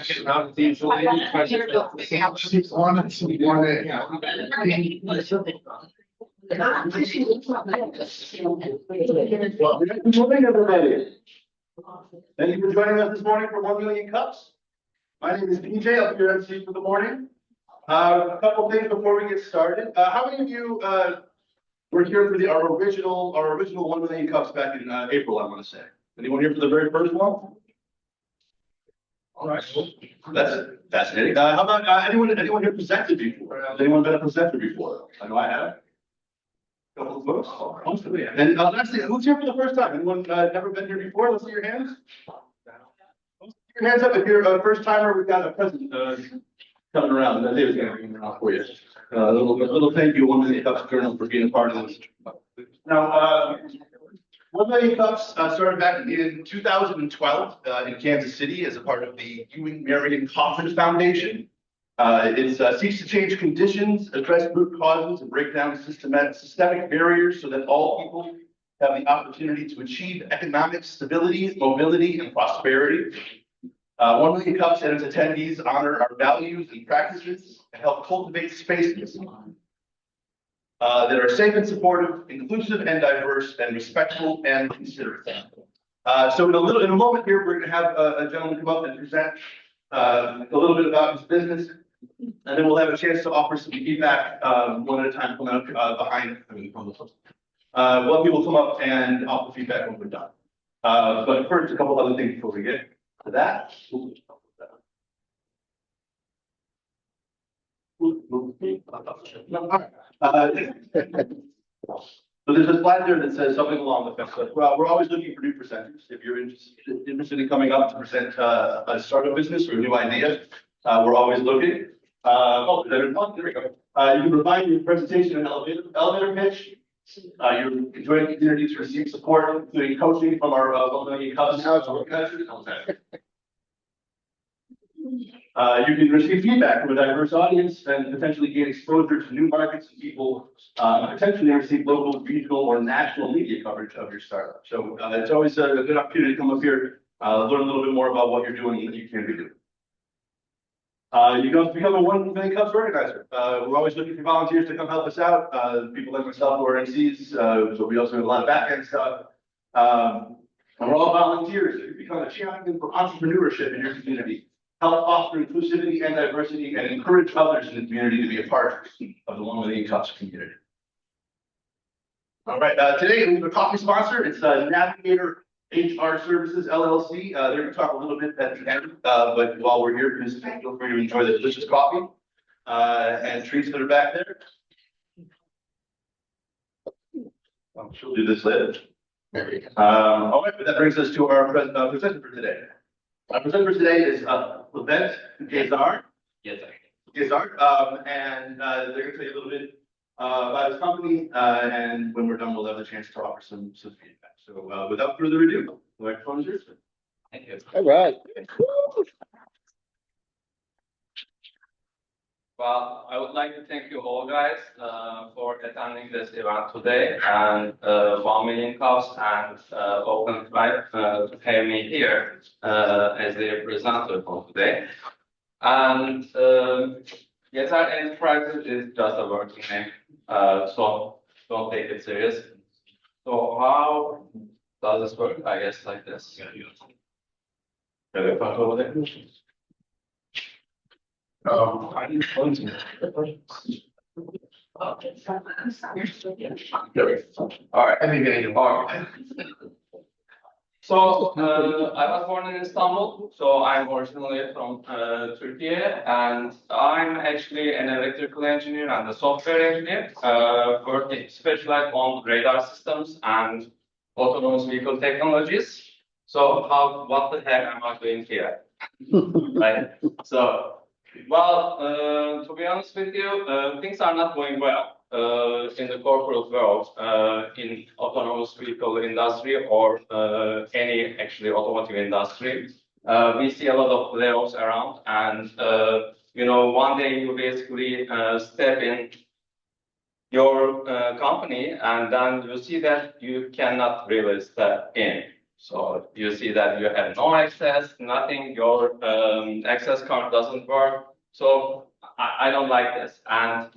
Well, good morning, everybody. Thank you for joining us this morning for 1 Million Cups. My name is PJ. I'll be your MC for the morning. A couple things before we get started. How many of you were here for our original 1 Million Cups back in April? I want to say. Anyone here for the very first one? All right, that's fascinating. How about anyone here presented before? Has anyone been a presenter before? I know I have. A couple of folks. Most of them. And lastly, who's here for the first time? Anyone never been here before? Let's see your hands. Put your hands up if you're a first timer. We've got a present coming around. David's going to bring it around for you. A little thank you, 1 Million Cups Journal, for being a part of this. Now, 1 Million Cups started back in 2012 in Kansas City as a part of the Ewing Marion Coffin Foundation. It seeks to change conditions, address root causes, and break down systemic barriers so that all people have the opportunity to achieve economic stability, mobility, and prosperity. 1 Million Cups and its attendees honor our values and practices and help cultivate spaces that are safe and supportive, inclusive and diverse, and respectful and considerate. So in a moment here, we're going to have a gentleman come up and present a little bit about his business, and then we'll have a chance to offer some feedback one at a time coming up behind. We'll have people come up and offer feedback when we're done. But first, a couple other things before we get to that. So there's a slide there that says something along the lines of, well, we're always looking for new presenters. If you're interested in coming up to present a startup business or a new idea, we're always looking. There we go. You can provide your presentation and elevator pitch. You're enjoying the community to receive support, including coaching from our 1 Million Cups organizers. You can receive feedback from a diverse audience and potentially gain exposure to new markets and people, potentially receive local, regional, or national media coverage of your startup. So it's always a good opportunity to come up here, learn a little bit more about what you're doing and what you can be doing. You can also become a 1 Million Cups organizer. We're always looking for volunteers to come help us out. People like myself who are MCs, so we also have a lot of back-end stuff. And we're all volunteers. You become a champion for entrepreneurship in your community. Help foster inclusivity and diversity and encourage others in the community to be a part of the 1 Million Cups community. All right, today we have a coffee sponsor. It's Navigator HR Services LLC. They're going to talk a little bit at the end, but while we're here, please feel free to enjoy the delicious coffee and treats that are back there. She'll do this later. All right, but that brings us to our presenter for today. Our presenter today is Levent Gezer. Gezer. And they're going to tell you a little bit about his company, and when we're done, we'll have the chance to offer some feedback. So without further ado, the microphone is yours. Thank you. All right. Well, I would like to thank you all guys for attending this event today, and 1 Million Cups and Open Flight to have me here as their presenter for today. And Gezer Enterprises is just a working name, so don't take it serious. So how does this work? I guess like this. All right. So I was born in Istanbul, so I'm originally from Turkey, and I'm actually an electrical engineer and a software engineer, working specialized on radar systems and autonomous vehicle technologies. So what the heck am I doing here? Right? So, well, to be honest with you, things are not going well in the corporate world, in autonomous vehicle industry or any actually automotive industry. We see a lot of layoffs around, and one day you basically step in your company, and then you see that you cannot really step in. So you see that you have no access, nothing, your access card doesn't work. So I don't like this. And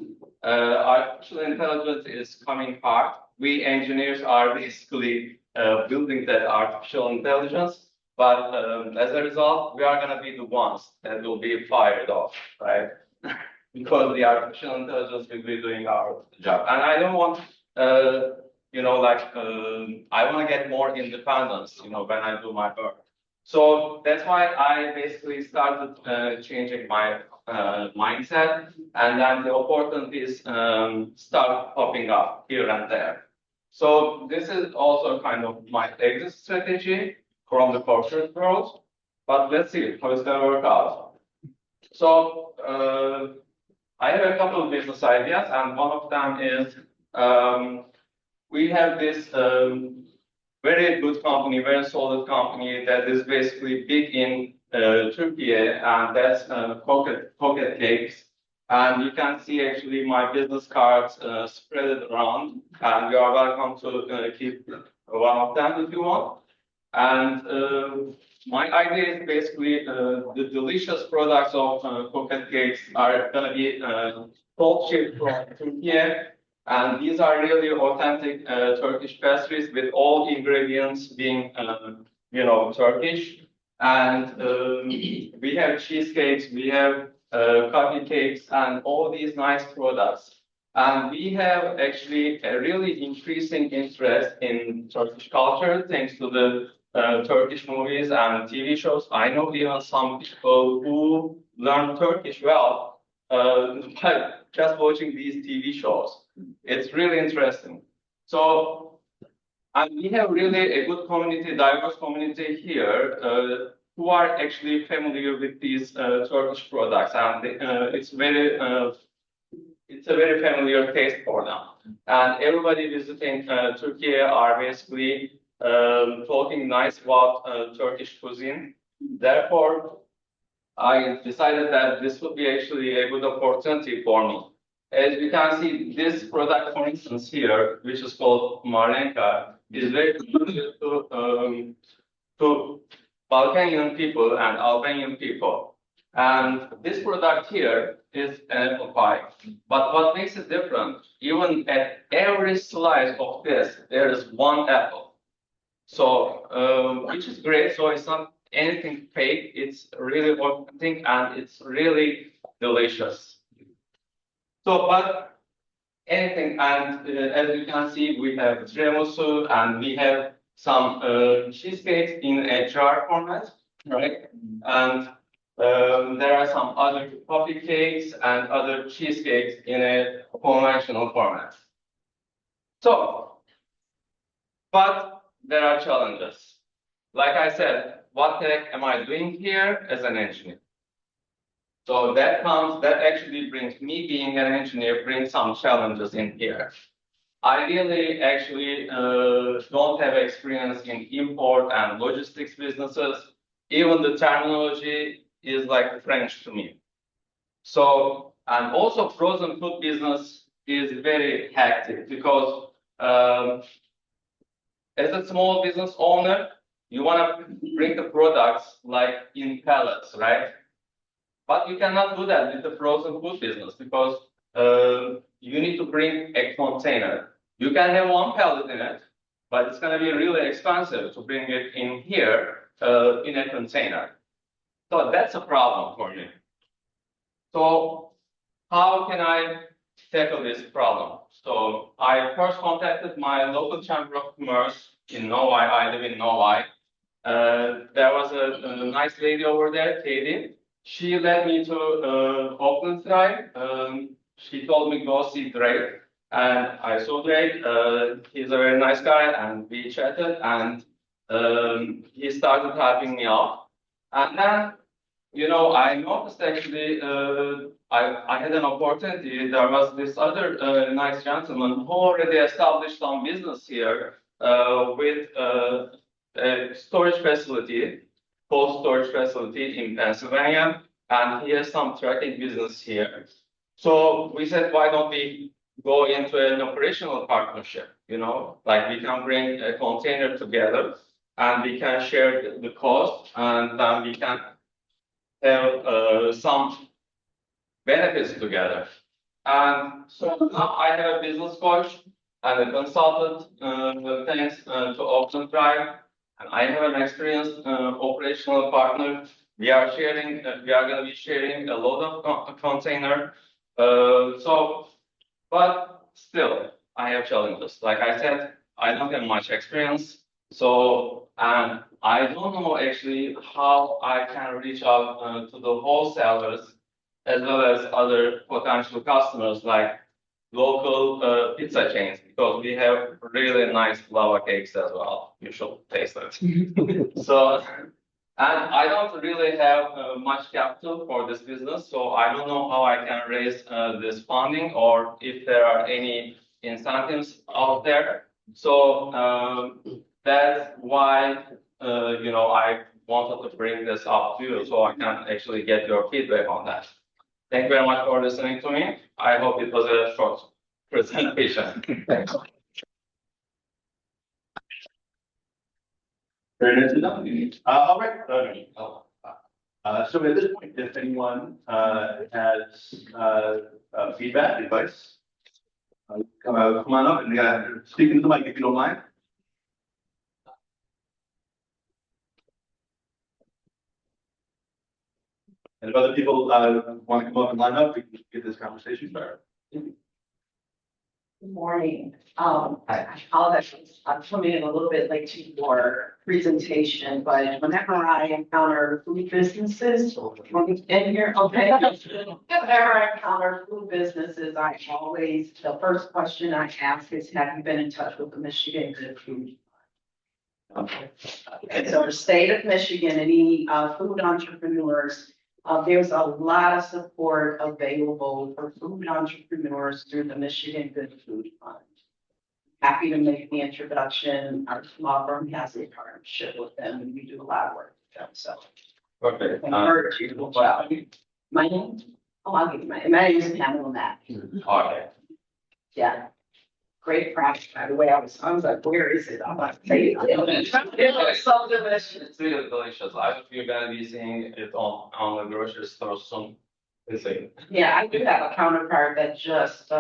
artificial intelligence is coming hard. We engineers are basically building that artificial intelligence. But as a result, we are going to be the ones that will be fired off, right? Because the artificial intelligence will be doing our job. And I don't want, I want to get more independence, when I do my work. So that's why I basically started changing my mindset, and then the opportunities start popping up here and there. So this is also kind of my exit strategy from the corporate world, but let's see how it's going to work out. So I have a couple of business ideas, and one of them is we have this very good company, very solid company that is basically big in Turkey, and that's pocket cakes. And you can see actually my business cards spread around, and you are welcome to keep one of them if you want. And my idea is basically the delicious products of pocket cakes are going to be cold shipped from Turkey. And these are really authentic Turkish pastries with all ingredients being, Turkish. And we have cheesecakes, we have coffee cakes, and all these nice products. And we have actually a really increasing interest in Turkish culture thanks to the Turkish movies and TV shows. I know even some people who learn Turkish well by just watching these TV shows. It's really interesting. So, and we have really a good community, diverse community here, who are actually familiar with these Turkish products, and it's a very familiar taste for them. And everybody visiting Turkey are basically talking nice about Turkish cuisine. Therefore, I decided that this would be actually a good opportunity for me. As you can see, this product, for instance, here, which is called Marlenka, is very familiar to Balkanian people and Albanian people. And this product here is an apple pie. But what makes it different, even at every slice of this, there is one apple. So, which is great. So it's not anything fake. It's really authentic and it's really delicious. So, but anything, and as you can see, we have tiramisu and we have some cheesecakes in a jar format, right? And there are some other coffee cakes and other cheesecakes in a conventional format. So, but there are challenges. Like I said, what the heck am I doing here as an engineer? So that actually brings me being an engineer, brings some challenges in here. I really actually don't have experience in import and logistics businesses. Even the terminology is like French to me. So, and also frozen food business is very hectic because as a small business owner, you want to bring the products like in pallets, right? But you cannot do that with the frozen food business because you need to bring a container. You can have one pallet in it, but it's going to be really expensive to bring it in here in a container. So that's a problem for me. So how can I tackle this problem? So I first contacted my local chamber of commerce in Novi. I live in Novi. There was a nice lady over there, Katie. She led me to Oakland Drive. She told me go see Drake, and I saw Drake. He's a very nice guy, and we chatted, and he started helping me out. And then, I noticed actually I had an opportunity. There was this other nice gentleman who already established some business here with a storage facility, cold storage facility in Pennsylvania, and he has some trucking business here. So we said, why don't we go into an operational partnership? Like we can bring a container together and we can share the cost, and then we can have some benefits together. And so now I have a business coach and a consultant, thanks to Open Drive, and I have an experienced operational partner. We are sharing, we are going to be sharing a lot of container. But still, I have challenges. Like I said, I don't have much experience. So, and I don't know actually how I can reach out to the wholesalers as well as other potential customers like local pizza chains, because we have really nice lava cakes as well. You should taste it. So, and I don't really have much capital for this business, so I don't know how I can raise this funding or if there are any incentives out there. So that's why I wanted to bring this up to you so I can actually get your feedback on that. Thank you very much for listening to me. I hope it was a short presentation. Thanks. Very nice to know. All right. So at this point, if anyone has feedback, advice, come on up and speak into the mic if you don't mind. And if other people want to come up and line up, we can get this conversation started. Good morning. I apologize, I'm coming in a little bit late to your presentation, but whenever I encounter food businesses, in here, okay? Whenever I encounter food businesses, the first question I ask is, have you been in touch with the Michigan Good Food? Okay. So the state of Michigan, any food entrepreneurs, there's a lot of support available for food entrepreneurs through the Michigan Good Food Fund. Happy to make the introduction. Our law firm has a partnership with them and we do a lot of work with them. So Okay. I encourage you to well. My name? Oh, I'll give you my name is Pamela Mack. Okay. Yeah. Great practice, by the way. I was like, where is it? I'm like, hey, it looks so delicious. It's really delicious. I hope you're gonna be seeing it on the grocery store soon. Yeah, I do have a counterpart that just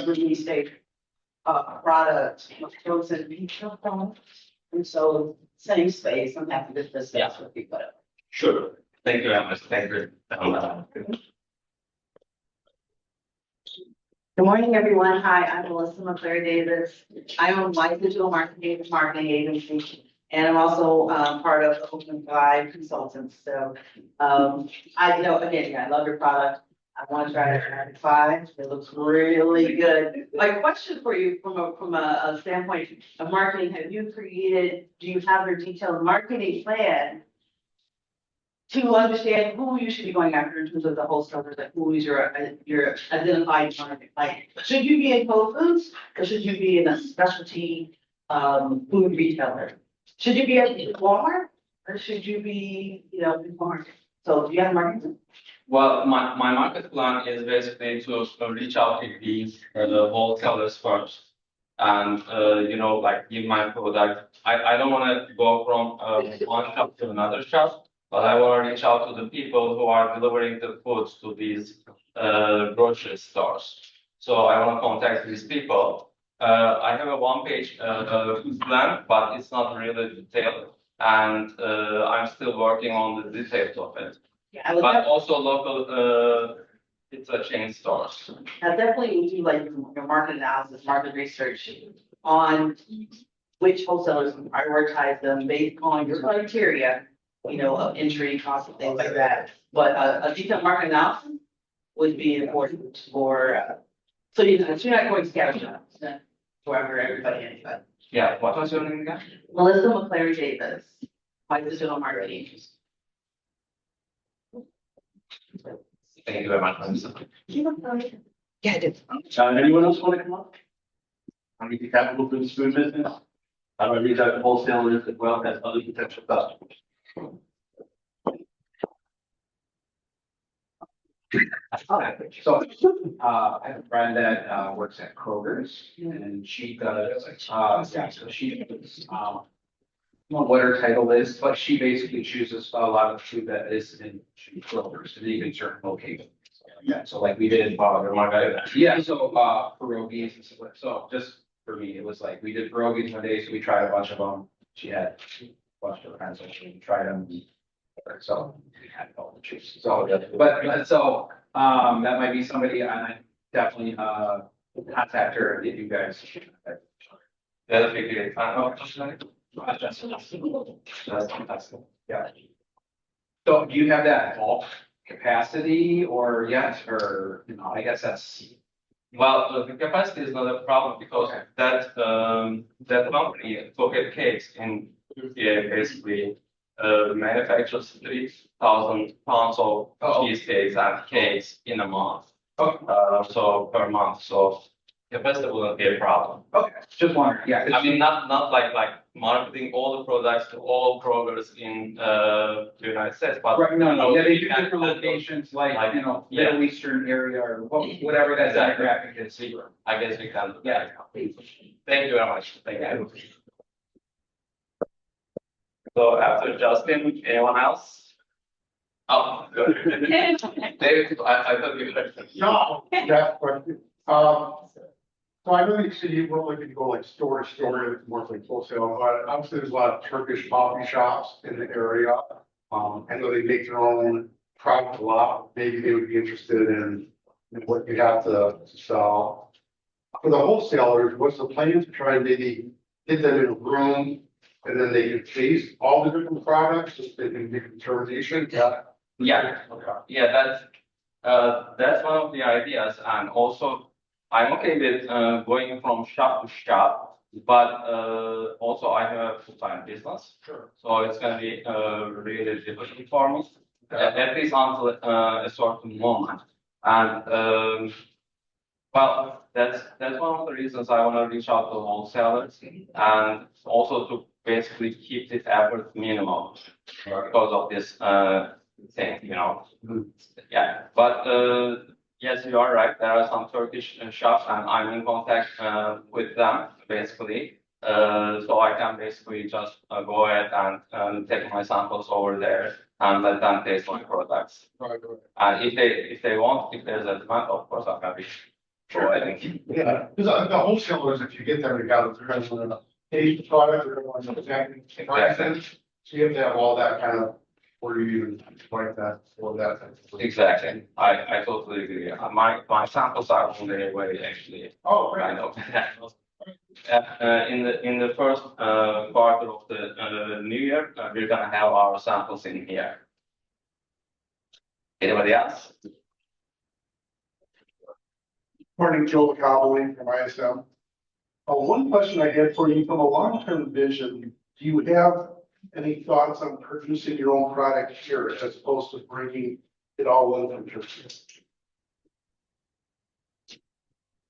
released a product, frozen pizza product. And so same space, I'm happy to discuss with you, whatever. Sure. Thank you very much. Thank you. Good morning, everyone. Hi, I'm Melissa McClary Davis. I own Life Digital Marketing Agency, and I'm also part of the Open Five Consultants. So I love your product. I want to try it at 5. It looks really good. My question for you from a standpoint of marketing, do you have your detailed marketing plan to understand who you should be going after in terms of the wholesalers, like who is your identified market? Like, should you be in Whole Foods or should you be in a specialty food retailer? Should you be at Walmart or should you be, in Walmart? So do you have a marketing plan? Well, my market plan is basically to reach out to these wholesalers first, and give my product. I don't want to go from one shop to another shop, but I want to reach out to the people who are delivering the foods to these grocery stores. So I want to contact these people. I have a one-page plan, but it's not really detailed, and I'm still working on the details of it. Yeah, But also local pizza chain stores. I definitely would do like your market analysis, market research on which wholesalers can prioritize them based on your criteria, of entry costs and things like that. But a detailed market analysis would be important for, so you're not going scattershot wherever everybody. Yeah, what was your name again? Melissa McClary Davis, my digital marketing. Thank you very much. Yeah, I did. Anyone else want to come up? I mean, the capital for this food business? How do I reach out to wholesalers as well as other potential customers? So, I have a friend that, works at Kroger's and she does, yeah, so she, I don't know what her title is, but she basically chooses a lot of food that is in Kroger's and even certain locations. Yeah, so like we did, yeah, so, pierogies and stuff, so just for me, it was like, we did pierogies one day, so we tried a bunch of them. She had a bunch of kinds, so we tried them. So we had all the juice. So, but so, that might be somebody I definitely, contact her if you guys. That'll be great. That's fantastic. Yeah. So do you have that bulk capacity or yes, or, I guess that's. Well, the capacity is not a problem because that company, Pocket Cakes in Turkey, basically manufactures 3,000 pounds of cheesecakes and cakes in a month. So per month, so capacity wouldn't be a problem. Okay, just wondering, yeah. I mean, not like marketing all the products to all Kroger's in the United States, but Right, no, yeah, they do can- different locations, like, yeah. Middle Eastern area or whatever that Exactly. demographic is. I guess we can. Yeah. Thank you very much. Thank you. So after Justin, anyone else? Oh, good. David, I thought you were. No, that's question. So I know you said you weren't looking to go like store to store, it's more like wholesale, but obviously there's a lot of Turkish coffee shops in the area. I know they make their own product a lot, maybe they would be interested in what you have to sell. For the wholesalers, what's the plan to try and maybe get them in a room and then they can taste all the different products, so they can make a determination? Yeah. Okay. Yeah, that's one of the ideas, and also I'm okay with going from shop to shop, but also I have a full-time business, Sure. so it's gonna be really difficult for me, at least until a certain moment. And well, that's one of the reasons I want to reach out to wholesalers, and also to basically keep this effort minimal because of this thing, Yeah, but yes, you are right. There are some Turkish shops, and I'm in contact with them basically. So I can basically just go ahead and take my samples over there and let them taste my products. Right. And if they want, if there's a demand, of course I'm happy. Sure, I think. Yeah, because the wholesalers, if you get them together, they're gonna want to taste the product, they're gonna want to know exactly prices. So you have to have all that kind of, where you like that, for that. Exactly. I totally agree. My samples are on their way actually. Oh, I right. know. In the first quarter of the new year, we're gonna have our samples in here. Anybody else? Morning, Joe Cowley from ISM. One question I had for you, from a long-term vision, do you have any thoughts on producing your own product here as opposed to bringing it all in from Turkey?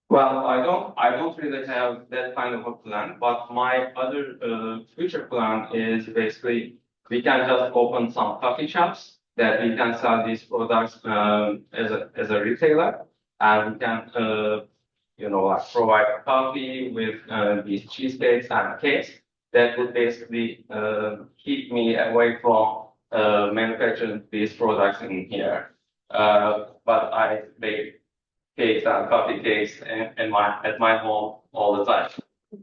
Well, I don't really have that kind of a plan, but my other future plan is basically we can just open some coffee shops that we can sell these products as a retailer, and we can like provide coffee with these cheesecakes and cakes that would basically keep me away from manufacturing these products in here. But I bake cakes and coffee cakes at my home all the time.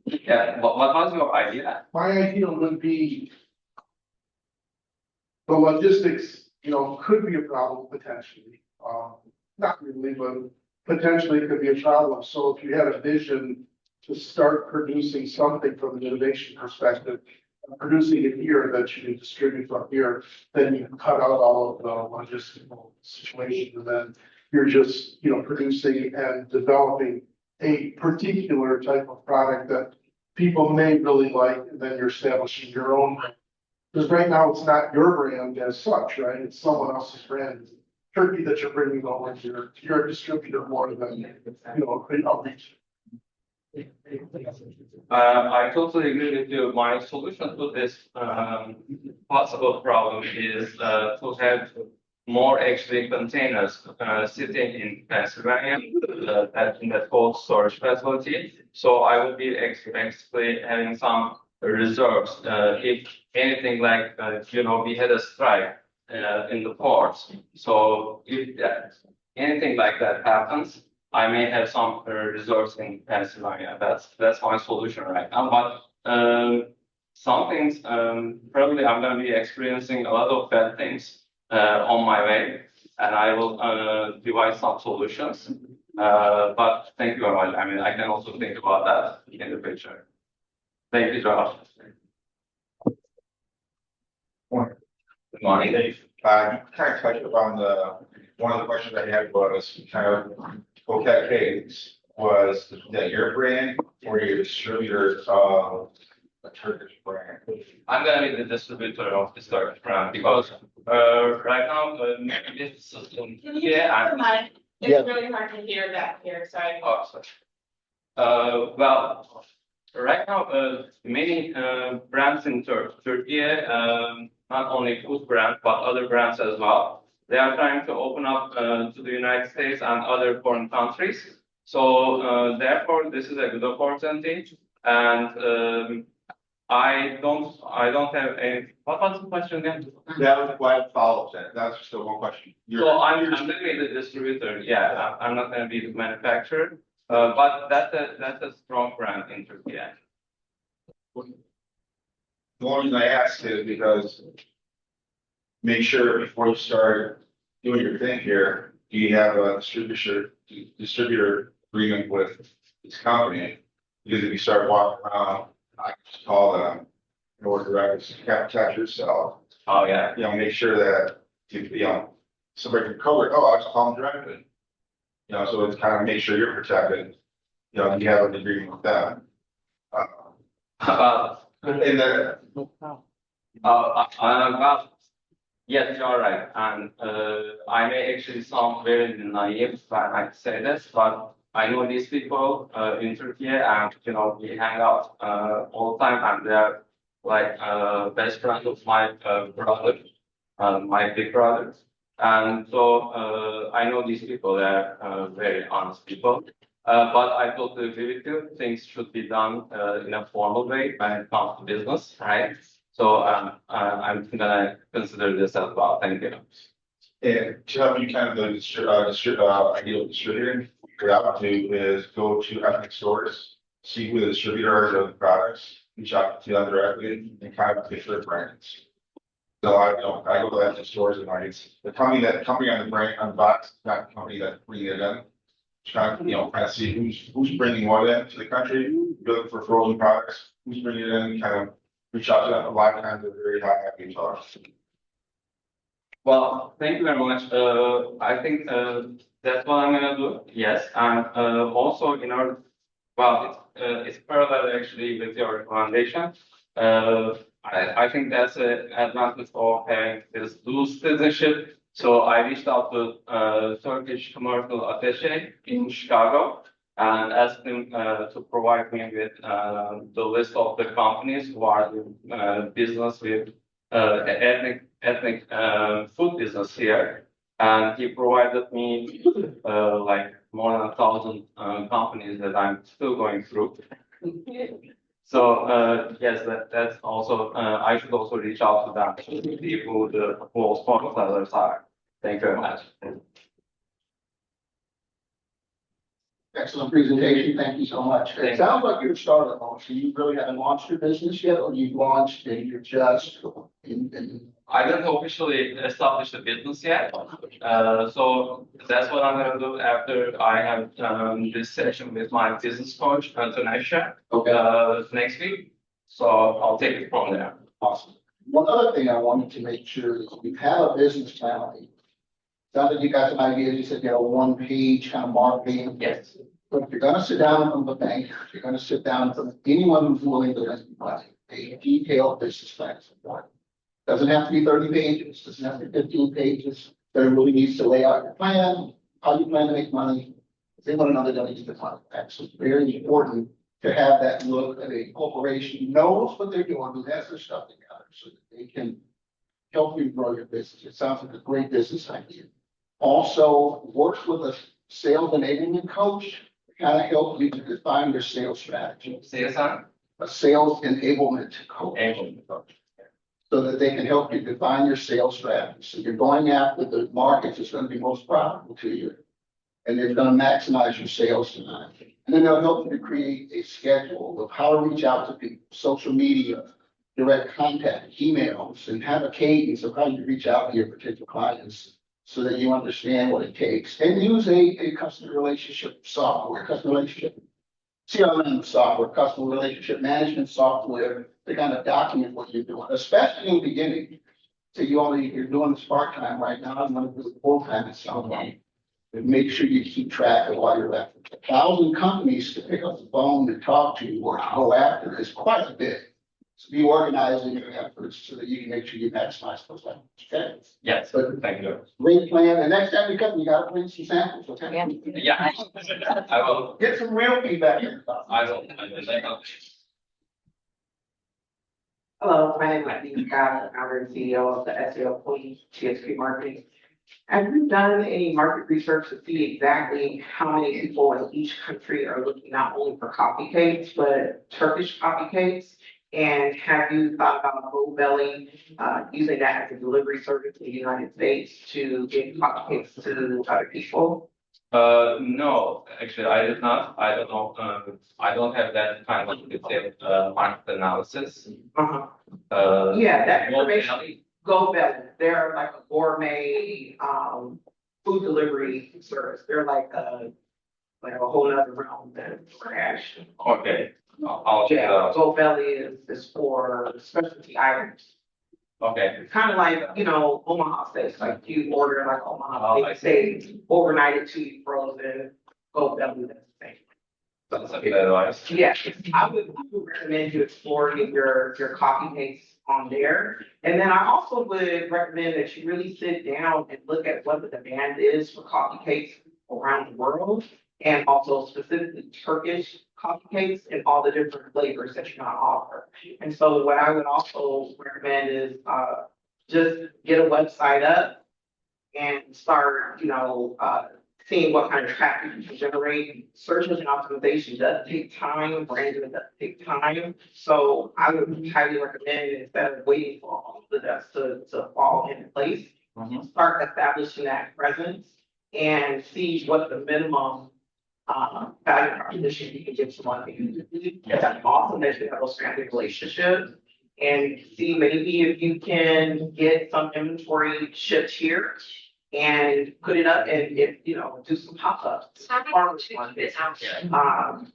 Yeah, what was your idea? My idea would be the logistics, could be a problem potentially. Not really, but potentially could be a problem. So if you had a vision to start producing something from an innovation perspective, producing it here that you can distribute from here, then you can cut out all of the logistical situation, and then you're just, producing and developing a particular type of product that people may really like, and then you're establishing your own brand. Because right now it's not your brand as such, right? It's someone else's brand. Turkey that you're bringing over here, you're a distributor more than, outreach. I totally agree with you. My solution to this possible problem is to have more actually containers sitting in Pennsylvania in that cold storage facility. So I will be basically having some reserves if anything like we had a strike in the ports. So if anything like that happens, I may have some reserves in Pennsylvania. That's my solution right now. But some things probably I'm going to be experiencing a lot of bad things on my way, and I will devise some solutions. But thank you very much. I mean, I can also think about that in the future. Thank you, Josh. Good morning, Dave. You kind of touched upon one of the questions I had was kind of, okay, cakes, was that your brand or your distributor of a Turkish brand? I'm going to be the distributor of this Turkish brand because right now, this system Can you here, use the mic? Yeah. It's really hard to hear back here, sorry. oh, sorry. Well, right now, many brands in Turkey, not only food brands, but other brands as well, they are trying to open up to the United States and other foreign countries. So, therefore, this is a good opportunity. And I don't have any. What was the question again? That was why I followed that. That's just the one question. So I'm going to be the distributor. Yeah, I'm not going to be the manufacturer. But that's a strong brand in Turkey. The only reason I asked is because make sure before you start doing your thing here, do you have a distributor agreement with this company? Because if you start walking around, I just call them in order to protect yourself. Oh yeah. Make sure that somebody can cover it. Oh, I just call them directly. So it's kind of make sure you're protected. You have an agreement with them. And then Well, yes, you're right. And I may actually sound very naive when I say this, but I know these people in Turkey, and we hang out all the time, and they're like best friends of my brother, my big brother. And so I know these people, they're very honest people. But I totally agree with you. Things should be done in a formal way when it comes to business, right? So I'm gonna consider this as well. Thank you. And to help you kind of ideal distributor, what I would do is go to ethnic stores, see who the distributor are of the products, reach out to them directly, and kind of pick their brands. So I go to ethnic stores and it's the company on the brand on the box, not the company that bringing it in. Trying to kind of see who's bringing what in to the country, looking for frozen products, who's bringing it in, kind of reach out to them. A lot of times they're very happy to talk. Well, thank you very much. I think that's what I'm gonna do. Yes, and also it's parallel actually with your recommendation. I think that's an advantage of having this dual citizenship. So I reached out to Turkish commercial attaché in Chicago and asked him to provide me with the list of the companies who are doing business with ethnic food business here. And he provided me like more than 1,000 companies that I'm still going through. So yes, that's also I should also reach out to them to see who the full sponsors are. Thank you very much. Excellent presentation. Thank you so much. It sounds like you're a startup, so you really haven't launched your business yet, or you've launched and you're just in. I didn't officially establish the business yet. So that's what I'm going to do after I have this session with my business coach, Tanisha, next week. So I'll take it from there. Awesome. One other thing I wanted to make sure is you have a business plan. Now that you got some ideas, you said you have a one-page kind of marketing. Yes. But if you're going to sit down from the bank, you're going to sit down from anyone who's willing to lend you money, a detailed business plan. Doesn't have to be 30 pages, doesn't have to be 15 pages. There really needs to lay out your plan, how you plan to make money. If they want to know they're going to use the money. That's very important to have that look at a corporation who knows what they're doing, who has their stuff together, so that they can help you grow your business. It sounds like a great business idea. Also works with a sales enablement coach, kind of help you to define your sales strategy. CSR? A sales enablement coach. So that they can help you define your sales strategy. So you're going after the markets that's going to be most profitable to you. And they're going to maximize your sales tonight. And then they'll help you to create a schedule of how to reach out to people, social media, direct contact, emails, and have a cadence of how you reach out to your potential clients so that you understand what it takes. And use a customer relationship software, customer relationship CRM software, customer relationship management software to kind of document what you're doing, especially in the beginning. So you're doing this part-time right now, I'm gonna do it full-time at some point. And make sure you keep track of all your efforts. 1,000 companies to pick up the phone and talk to you or to go after is quite a bit. So be organized in your efforts so that you can make sure you maximize those efforts. Okay? Yes, But thank you. great plan. And next time you come, you gotta bring some samples, okay? Yeah, I will. Get some real feedback. I will. Thank you. Hello, my name is Dean Scott, founder and CEO of the SEO Point TSP Marketing. Have you done any market research to see exactly how many people in each country are looking not only for coffee cakes, but Turkish coffee cakes? And have you thought about GoBelly, using that as a delivery service in the United States to get coffee cakes to other people? No, actually, I did not. I don't know. I don't have that kind of detailed market analysis. Yeah, that Well, information. GoBelly, they're like a gourmet, food delivery service. They're like a whole nother realm than DoorDash. Okay, I'll check it Yeah, out. GoBelly is for specialty items. Okay, It's kind of like, Omaha steaks, like you order like Oh, Omaha I steaks, overnight it to you frozen, GoBelly, that's the same. that's a good advice. Yeah, I would recommend you exploring your coffee cakes on there. And then I also would recommend that you really sit down and look at what the demand is for coffee cakes around the world. And also specifically Turkish coffee cakes and all the different flavors that you can offer. And so what I would also recommend is, just get a website up and start, seeing what kind of traffic you can generate. Search engine optimization does take time, branding does take time. So I would highly recommend, instead of waiting for all of the dust to fall into place, start establishing that presence and see what the minimum value proposition you can give someone. It's awesome that you have those family relationships. And see maybe if you can get some inventory shipped here and put it up and do some pop-ups. Farmers markets,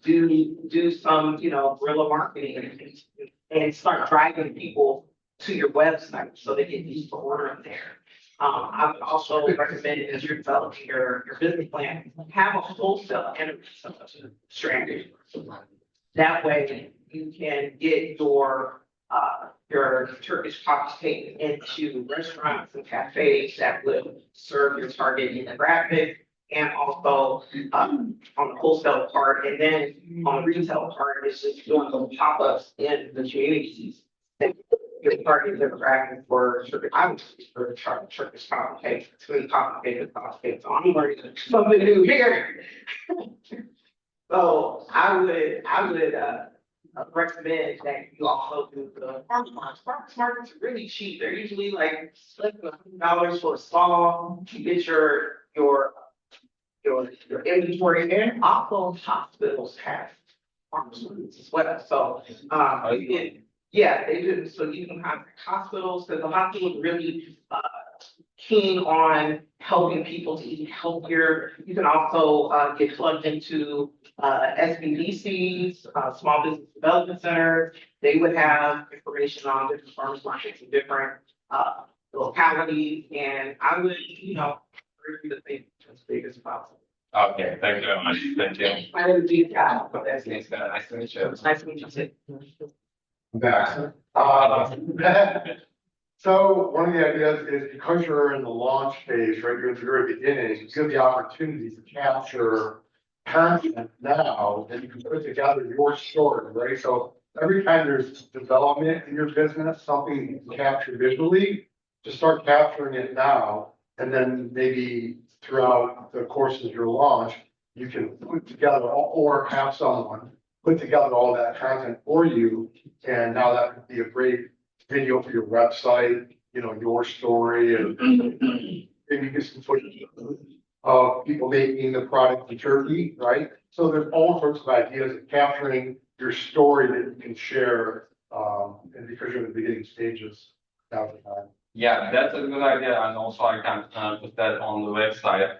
do some, guerrilla marketing and start driving people to your website so they get used to ordering there. I would also recommend, as you're developing your business plan, have a wholesale strategy. That way you can get your Turkish coffee cake into restaurants and cafes that would serve your target demographic, and also on the wholesale part, and then on the retail part, is just doing some pop-ups in the communities. Your target demographic for Turkish coffee cakes, between coffee cake and coffee cake. So I'm learning something new here. So I would recommend that you also do the farmers markets. Farmers markets are really cheap. They're usually like less than $100 for a stall. You get your inventory, and also hospitals have farmers markets as well. So yeah, they do. So you can contact hospitals, because the hospital is really keen on helping people to eat healthier. You can also get plugged into SBDCs, small business development centers. They would have information on different farmers markets in different localities, and I would, urge you to think as big as possible. Okay, thank you very much. Thank you. My name is Dean Scott. Nice to meet you. Nice to meet you too. Back. So one of the ideas is, because you're in the launch phase, right, you're at the very beginning, you have the opportunity to capture content now that you can put together your story, right? So every time there's development in your business, something you can capture visually, to start capturing it now, and then maybe throughout the course of your launch, you can put together, or have someone put together all that content for you, and now that would be a great video for your website, your story, and maybe get some footage of people making the product in Turkey, right? So there's all sorts of ideas of capturing your story that you can share, and because you're in the beginning stages down the line. Yeah, that's a good idea, and also I can put that on the website.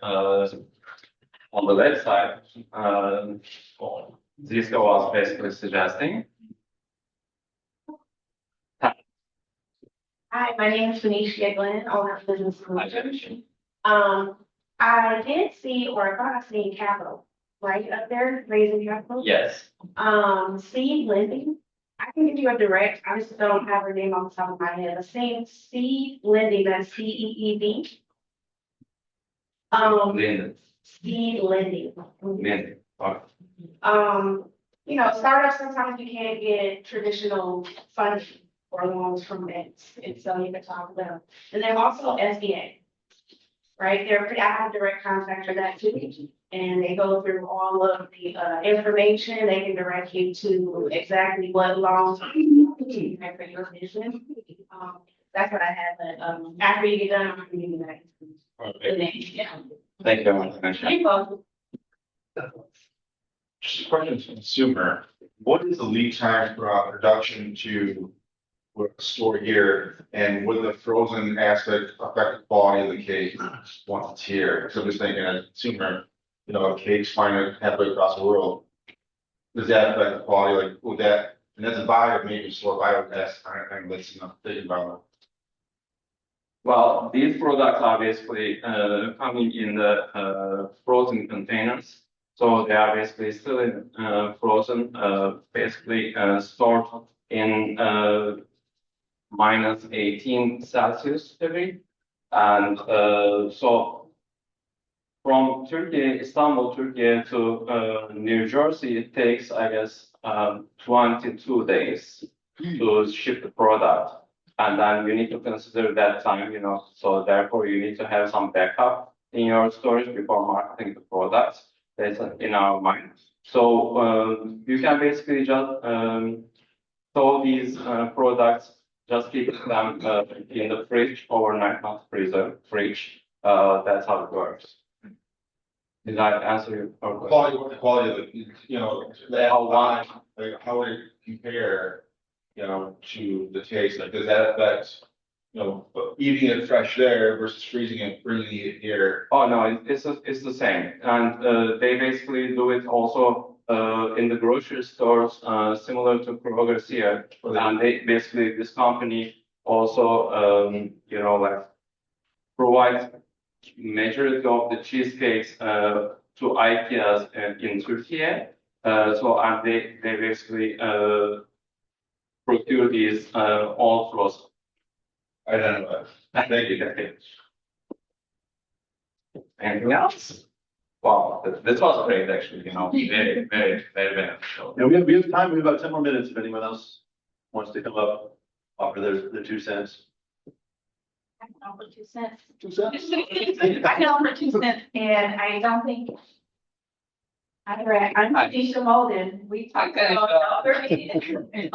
Well, Ziska was basically suggesting. Hi, my name is Tanisha Glenn, owner of Business Hi, Solutions. Jenny. I did see, or I thought I seen capital, right up there, raising capital. Yes. Seed lending. I can give you a direct, I just don't have her name on the top of my head. I've seen seed lending, that's CEED. Linden. Seed lending. Linden. Okay. Startups, sometimes you can't get traditional funding or loans from banks, and so you can talk about. And then also SBA, right? I have direct contact for that too. And they go through all of the information. They can direct you to exactly what loans are needed for your business. That's what I have, but after you get done, I'm gonna give you that. Perfect. Yeah. Thank you very much, Tanisha. You're welcome. Just a question to consumer, what is the lead time from production to store here? And would the frozen aspect affect the quality of the cake once it's here? So I'm just thinking as a consumer, cakes flying halfway across the world. Does that affect the quality? Like, would that, and as a buyer, maybe store biogas, I'm thinking about. Well, these products are basically coming in the frozen containers. So they are basically still in frozen, basically stored in minus 18 Celsius degree. And so from Turkey, Istanbul, Turkey to New Jersey, it takes, I guess, 22 days to ship the product. And then you need to consider that time, so therefore you need to have some backup in your storage before marketing the products. That's in our mind. So you can basically just store these products, just keep them in the fridge overnight, not freezer, fridge. That's how it works. Did I answer your question? The quality of the, how would it compare, to the taste? Like, does that affect, eating it fresh there versus freezing it, bringing it here? Oh, no, it's the same. And they basically do it also in the grocery stores, similar to Kroger's here. And they basically, this company also, provides majority of the cheesecakes to IKEAs in Turkey. And they basically procure these all frozen. I don't know. Thank you. Anything else? Wow, this was great, actually. Very, very, very beneficial. Yeah, we have time. We have about 10 more minutes if anyone else wants to come up, offer their 2 cents. I can offer 2 cents. 2 cents? I can offer 2 cents, and I don't think. I'm Tanisha Molden. We talked about other meetings. So we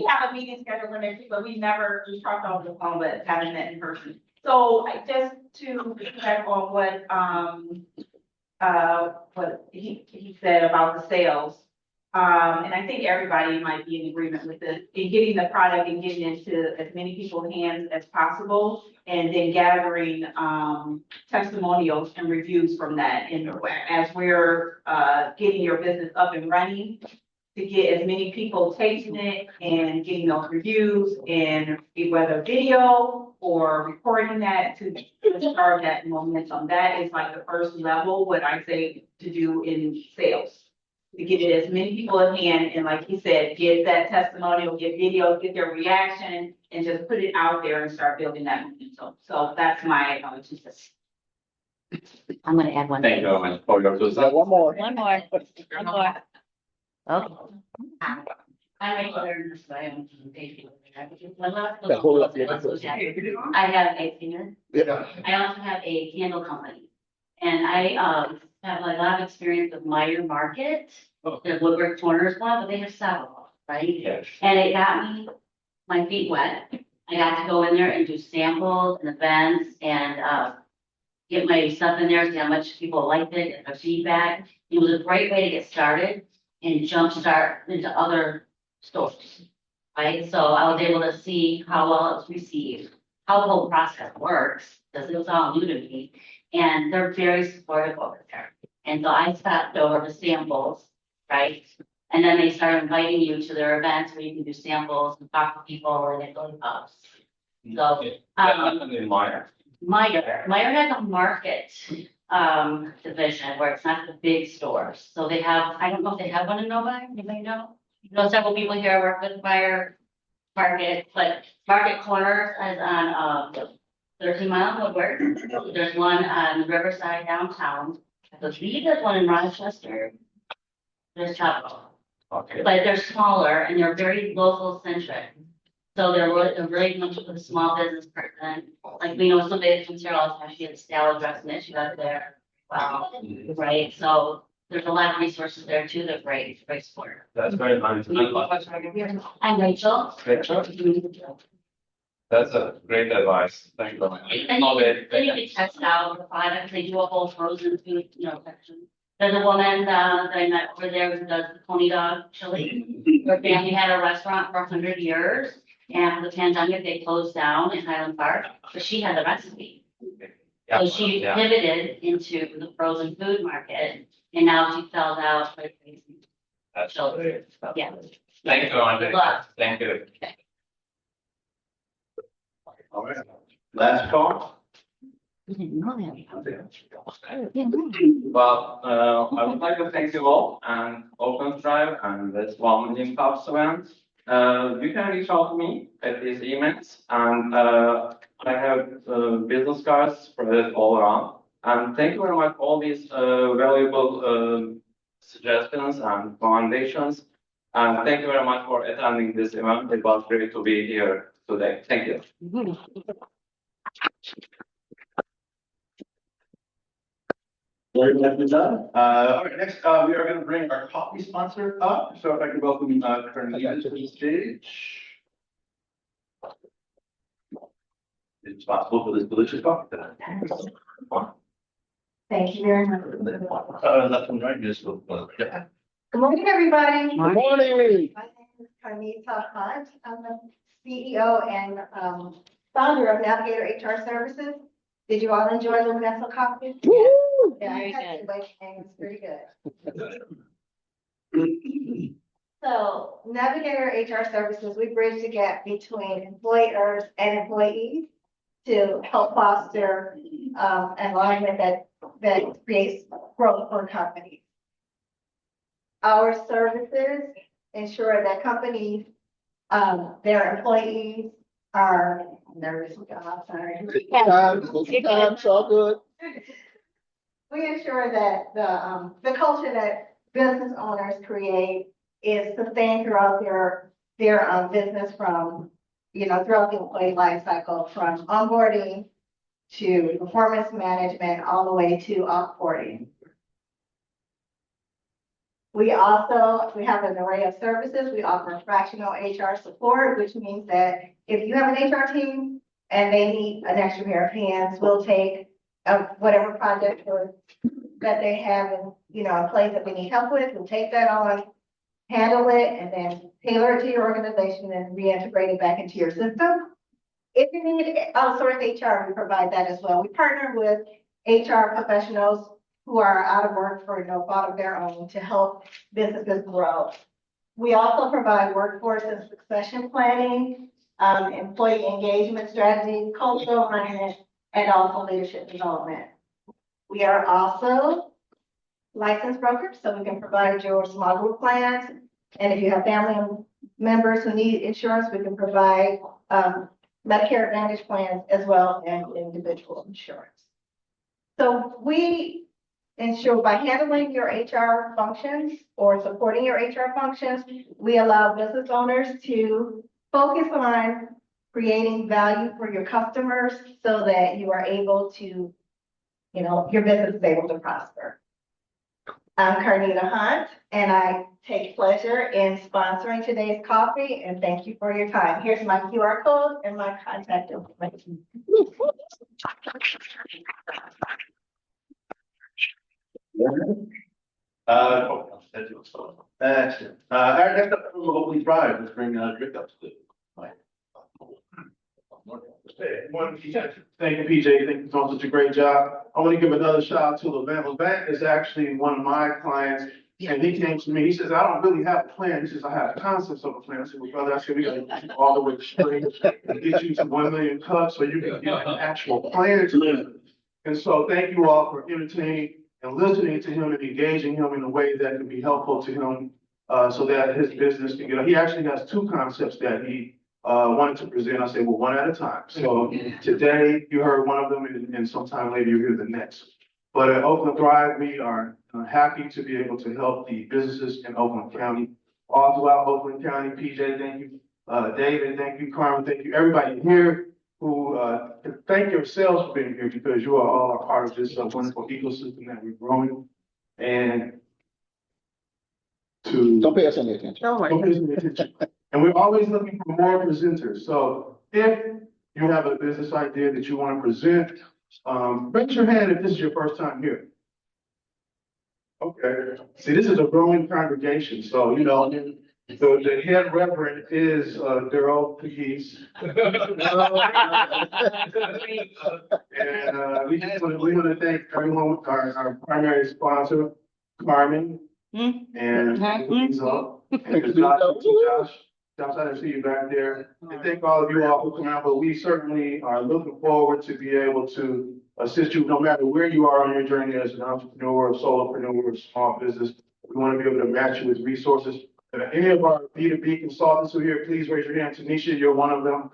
have a meeting scheduled for next week, but we talked over the phone, but haven't met in person. So just to piggyback on what he said about the sales. And I think everybody might be in agreement with this, in getting the product and getting into as many people's hands as possible, and then gathering testimonials and reviews from that. And as we're getting your business up and running, to get as many people tasting it and getting those reviews, and whether video or recording that to start that momentum. That is like the first level, what I say to do in sales. To get it as many people in hand, and like he said, get that testimonial, get videos, get their reaction, and just put it out there and start building that momentum. So that's my 2 cents. I'm gonna add one. Thank you very much for your 2 cents. One more. Okay. I make sure this way. Yeah, hold it up, yeah. I have a singer. Yeah. I also have a candle company. And I, have a lot of experience with Meyer Market. The Woodward Corner is one, but they have several, right? Yes. And it got me, my feet wet. I got to go in there and do samples and events and, get my stuff in there, see how much people liked it, get their feedback. It was a great way to get started and jumpstart into other stores, right? So I was able to see how well it was received, how the whole process works, because it was all new to me. And they're very supportive over there. And so I stopped over the samples, right? And then they started inviting you to their events where you can do samples and talk to people and it goes up. So, Definitely Meyer. Meyer has a market, division where it's not the big stores. So they have, I don't know if they have one in Novi, you may know. You know, several people here work with Meyer Market, but Market Corners is on, 13 Mile Woodward. There's one on Riverside downtown. I believe there's one in Rochester. There's Chapel. Okay. But they're smaller and they're very local centric. So they're really much of a small business person. Like we know somebody that comes here all the time, she has a salad dressing that she got there. Wow, right? So there's a lot of resources there too. They're great support. That's very nice. I'm Rachel. Rachel? That's a great advice. Thank you. And you can test out the products. They do a whole frozen food, section. There's a woman that I met over there who does the pony dog chili. Her family had a restaurant for 100 years. And for the pandemic, they closed down in Highland Park, but she had the recipe. So she pivoted into the frozen food market and now she sells out. That's So, great. yeah. Thank you, Andre. Good luck. Thank you. All right. Last call. You didn't know that. Well, I would like to thank you all and Open Drive and this 1 million cups event. You can reach out to me at these emails and I have business cards spread all around. And thank you very much for all these valuable suggestions and recommendations. And thank you very much for attending this event. It was great to be here today. Thank you. Very nicely done. All right, next, we are going to bring our coffee sponsor up. So if I can welcome Ferndale to the stage. Responsible for this delicious coffee today. Thank you very much. Left and right, just go. Yeah. Good morning, everybody. Good morning. My name is Carnita Hunt. I'm the CEO and founder of Navigator HR Services. Did you all enjoy the Vanessa coffee? Yeah, I Very had good. to wait, and it's pretty good. So Navigator HR Services, we bridge the gap between employers and employees to help foster alignment that creates growth for companies. Our services ensure that companies, their employees are nervous. I'm sorry. It's all good. We ensure that the culture that business owners create is sustained throughout their business from, throughout the employee life cycle, from onboarding to performance management, all the way to offboarding. We have an array of services. We offer fractional HR support, which means that if you have an HR team and they need an extra pair of hands, we'll take whatever project that they have in place that they need help with. We'll take that on, handle it, and then tailor it to your organization and reintegrate it back into your system. If you need outsourced HR, we provide that as well. We partner with HR professionals who are out of work for no fault of their own to help businesses grow. We also provide workforce and succession planning, employee engagement strategies, cultural alignment, and also leadership development. We are also licensed brokers, so we can provide your small group plans. And if you have family members who need insurance, we can provide Medicare Advantage plans as well as individual insurance. So we ensure by handling your HR functions or supporting your HR functions, we allow business owners to focus on creating value for your customers so that you are able to, your business is able to prosper. I'm Carnita Hunt, and I take pleasure in sponsoring today's coffee, and thank you for your time. Here's my QR code and my contact information. Excellent. Our next up, Oakley Drive, let's bring Rick up to the mic. Hey, morning, PJ. Thank you, PJ. Thank you for doing such a great job. I want to give another shout out to Levent. Levent is actually one of my clients. And he came to me, he says, I don't really have a plan. He says, I have concepts of a plan. I said, well, brother, we got to get you all the way straight and get you to 1 million cups so you can get an actual plan to live. And so thank you all for entertaining and listening to him and engaging him in a way that can be helpful to him so that his business can get, he actually has 2 concepts that he wanted to present. I said, well, one at a time. So today you heard one of them and sometime later you hear the next. But at Oakland Thrive, we are happy to be able to help the businesses in Oakland County, all throughout Oakland County. PJ, thank you. David, thank you. Carmen, thank you. Everybody here who thank yourselves for being here because you are all a part of this wonderful ecosystem that we're growing. And Don't pay us any attention. Don't don't pay us any attention. And we're always looking for more presenters. So if you have a business idea that you want to present, raise your hand if this is your first time here. Okay. See, this is a growing congregation, so the head reverend is Daryl Peace. And we want to thank everyone, our primary sponsor, Carmen, and Incubizo, and Josh, I see you back there. And thank all of you all for coming out, but we certainly are looking forward to be able to assist you no matter where you are on your journey as an entrepreneur, a solopreneur, a small business. We want to be able to match you with resources. Any of our B2B consultants who are here, please raise your hand. Tanisha, you're one of them.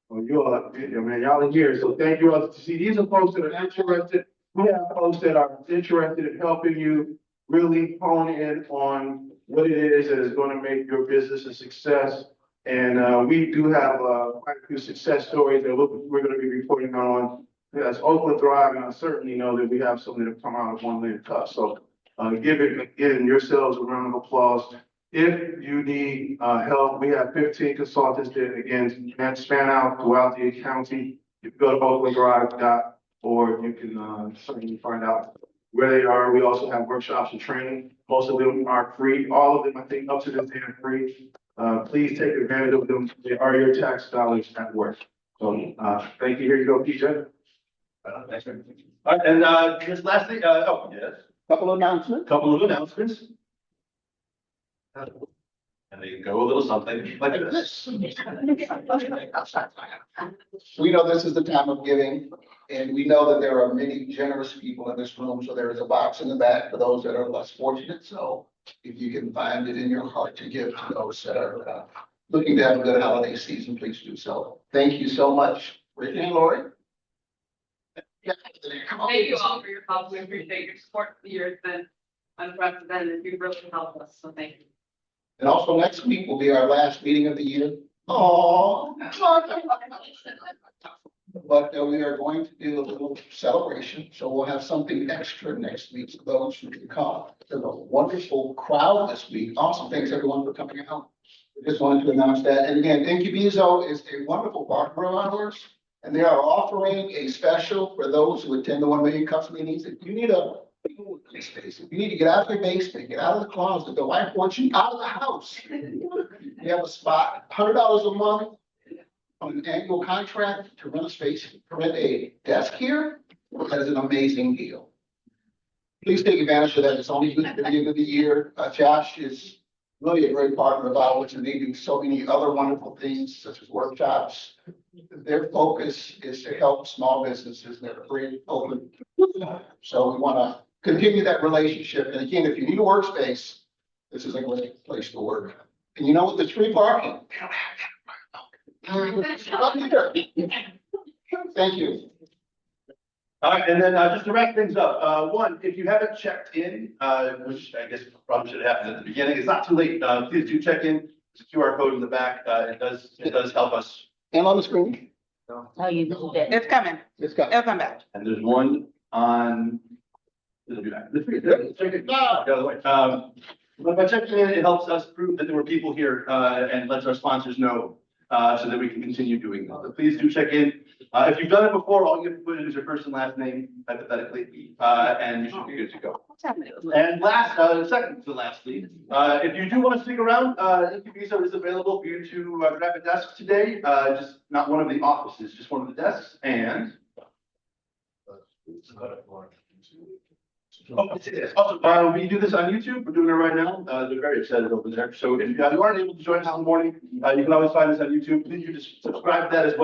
Well, you all, man, y'all are here. So thank you all. See, these are folks that are interested. We have folks that are interested in helping you really hone in on what it is that is going to make your business a success. And we do have quite a few success stories that we're going to be reporting on. As Oakland Thrive, and I certainly know that we have some that have come out of 1 million cups. So give it again yourselves a round of applause. If you need help, we have 15 consultants that again span out throughout the county. You can go to oaklanddrive.org. You can certainly find out where they are. We also have workshops and training. Most of them are free. All of them, I think, up to this day are free. Please take advantage of them. They are your tax dollars at work. So thank you. Here you go, PJ. Thanks, all right, and just lastly, yes. Couple of announcements. Couple of announcements. And they go a little something like this. We know this is the time of giving, and we know that there are many generous people in this room, so there is a box in the back for those that are less fortunate. So if you can find it in your heart to give to those that are looking to have a good holiday season, please do so. Thank you so much. Rick and Lori. Thank you all for your help. We appreciate your support for the year. It's been unprecedented. You've really helped us, so thank you. And also next week will be our last meeting of the year. Oh. But we are going to do a little celebration, so we'll have something extra next week for those who can come. There's a wonderful crowd this week. Awesome. Thanks everyone for coming out. We just wanted to announce that. And again, Incubizo is a wonderful partner of ours, and they are offering a special for those who attend the 1 Million Cups meetings. If you need a space, if you need to get out of your basement, get out of the closet, the white porch, out of the house, you have a spot, $100 a month on an annual contract to rent a space, to rent a desk here. That is an amazing deal. Please take advantage of that. It's only good for the end of the year. Josh is really a great partner of ours, and they do so many other wonderful things such as workshops. Their focus is to help small businesses that are very open. So we want to continue that relationship. And again, if you need a workspace, this is a great place to work. And you know what? There's free parking. Thank you. All right, and then just to wrap things up, one, if you haven't checked in, which I guess probably should have happened at the beginning, it's not too late. Please do check in. There's a QR code in the back. It does help us. And on the screen, Oh, you moved it. It's coming. it's got. It'll come back. And there's one on. It'll be back. Check it. The other way. But by checking in, it helps us prove that there were people here, and lets our sponsors know, so that we can continue doing this. So please do check in. If you've done it before, all you have to put in is your first and last name, hypothetically, and you should be good to go. And last, second to lastly, if you do want to stick around, Incubizo is available for you to grab a desk today, just not one of the offices, just one of the desks, and. Oh, it is. Also, we do this on YouTube. We're doing it right now. They're very excited over there. So if you aren't able to join us in the morning, you can always find us on YouTube. Please do just subscribe to that as well.